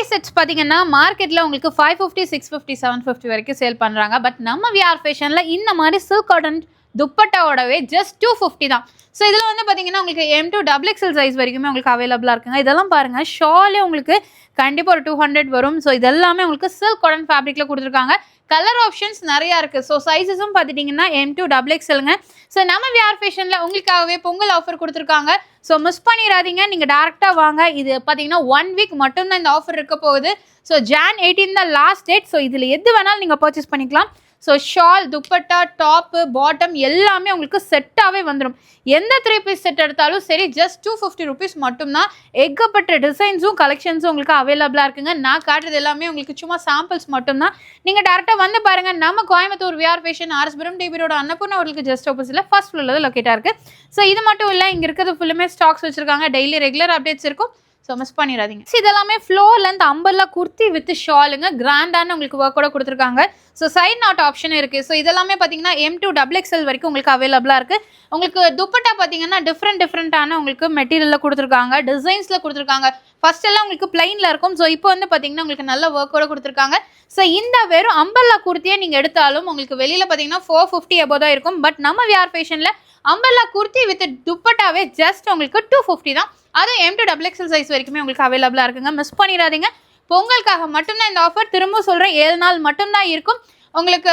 Piece sets பார்த்தீங்கன்னா மார்க்கெட்டில் உங்களுக்கு 550 650 750 வரைக்கும் சேல் பண்ணுறாங்க. பட் நம்ம விஆர் ஃபேஷனில் இந்த மாதிரி சில்க் காட்டன் துப்பட்டாவோடவே ஜஸ்ட் 250 தான். ஸோ இதில் வந்து பார்த்தீங்கன்னா உங்களுக்கு M2 XXL சைஸ் வரைக்குமே உங்களுக்கு அவைலபிளாக இருக்குங்க. இதெல்லாம் பாருங்கள், ஷாலே உங்களுக்கு கண்டிப்பாக ஒரு 200 வரும். ஸோ இதெல்லாமே உங்களுக்கு சில்க் காட்டன் ஃபேப்ரிக்கில் கொடுத்துருக்காங்க. கலர் ஆப்ஷன்ஸ் நிறையா இருக்குது. ஸோ சைஸஸும் பார்த்துட்டிங்கன்னா M2 XXLங்க. ஸோ நம்ம விஆர் ஃபேஷனில் உங்களுக்காகவே பொங்கல் ஆஃபர் கொடுத்துருக்காங்க. ஸோ மிஸ் பண்ணிடாதீங்க, நீங்கள் டேரெக்டாக வாங்க. இது பார்த்தீங்கன்னா 1 வீக் மட்டும்தான் இந்த ஆஃபர் இருக்க போகுது. ஸோ Jan 18 தான் லாஸ்ட் டேட். ஸோ இதில் எது வேணாலும் நீங்கள் பர்ச்சேஸ் பண்ணிக்கலாம். So shawl, dupatta, top, bottom எல்லாமே உங்களுக்கு செட்டாகவே வந்துடும். எந்த 3 பீஸ் செட் எடுத்தாலும் சரி ஜஸ்ட் 250 ருபீஸ் மட்டும்தான். ஏகப்பட்ட டிசைன்ஸும் கலெக்ஷன்ஸும் உங்களுக்கு அவைலபிளாக இருக்குங்க. நான் காட்டுறது எல்லாமே உங்களுக்கு சும்மா சாம்பிள்ஸ் மட்டும்தான். நீங்கள் டேரெக்டாக வந்து பாருங்கள். நம்ம Coimbatore VR fashion RS DB road Annapoorna அவர்களுக்கு ஜஸ்ட் ஆப்போசிட்டில் ஃபர்ஸ்ட் ஃப்ளோரில் லொக்கேட்டாக இருக்குது. ஸோ இது மட்டும் இல்லை, இங்கே இருக்கிறது ஃபுல்லுமே ஸ்டாக்ஸ் வச்சுருக்காங்க. டெய்லி ரெகுலர் அப்டேட்ஸ் இருக்கும். ஸோ மிஸ் பண்ணிடாதீங்க. ஸோ இதெல்லாமே floor length umbrella kurti with ஷாலுங்க. கிராண்டான உங்களுக்கு ஒர்க்கோட கொடுத்துருக்காங்க. ஸோ சைட் நாட் ஆப்ஷன் இருக்குது. ஸோ இதெல்லாமே பார்த்தீங்கன்னா M2 XXL வரைக்கும் உங்களுக்கு அவைலபிளாக இருக்குது. உங்களுக்கு துப்பட்டா பார்த்தீங்கன்னா டிஃப்ரெண்ட்டான உங்களுக்கு மெட்டீரியலில் கொடுத்துருக்காங்க, டிசைன்ஸில் கொடுத்துருக்காங்க. ஃபர்ஸ்ட் எல்லாம் உங்களுக்கு பிளைனில் இருக்கும். ஸோ இப்போ வந்து பார்த்தீங்கன்னா உங்களுக்கு நல்ல ஒர்க்கோட கொடுத்துருக்காங்க. ஸோ இந்த வெறும் அம்பர்லா குர்த்தியை நீங்கள் எடுத்தாலும் உங்களுக்கு வெளியில் பார்த்தீங்கன்னா 450 above தான் இருக்கும். பட் நம்ம விஆர் ஃபேஷனில் அம்பர்லா குர்த்தி வித் துப்பட்டாவே ஜஸ்ட் உங்களுக்கு 250 தான். அது M2 XXL சைஸ் வரைக்குமே உங்களுக்கு அவைலபிளாக இருக்குங்க. மிஸ் பண்ணிடாதீங்க. பொங்கலுக்காக மட்டும்தான் இந்த ஆஃபர். திரும்ப சொல்கிறேன், 7 நாள் மட்டும்தான் இருக்கும். உங்களுக்கு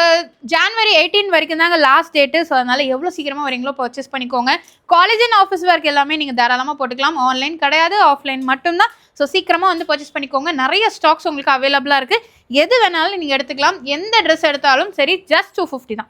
January 18 வரைக்கும் தாங்க லாஸ்ட் டேட்டு. ஸோ அதனால் எவ்வளோ சீக்கிரமாக வரீங்களோ பர்ச்சேஸ் பண்ணிக்கோங்க. காலேஜ் அண்ட் ஆஃபீஸ் ஒர்க் எல்லாமே நீங்கள் தாராளமாக போட்டுக்கலாம். ஆன்லைன் கிடையாது, ஆஃப்லைன் மட்டும்தான். ஸோ சீக்கிரமாக வந்து பர்ச்சேஸ் பண்ணிக்கோங்க. நிறைய ஸ்டாக்ஸ் உங்களுக்கு அவைலபிளாக இருக்குது. எது வேணாலும் நீங்கள் எடுத்துக்கலாம். எந்த ட்ரெஸ் எடுத்தாலும் சரி ஜஸ்ட் 250 தான்.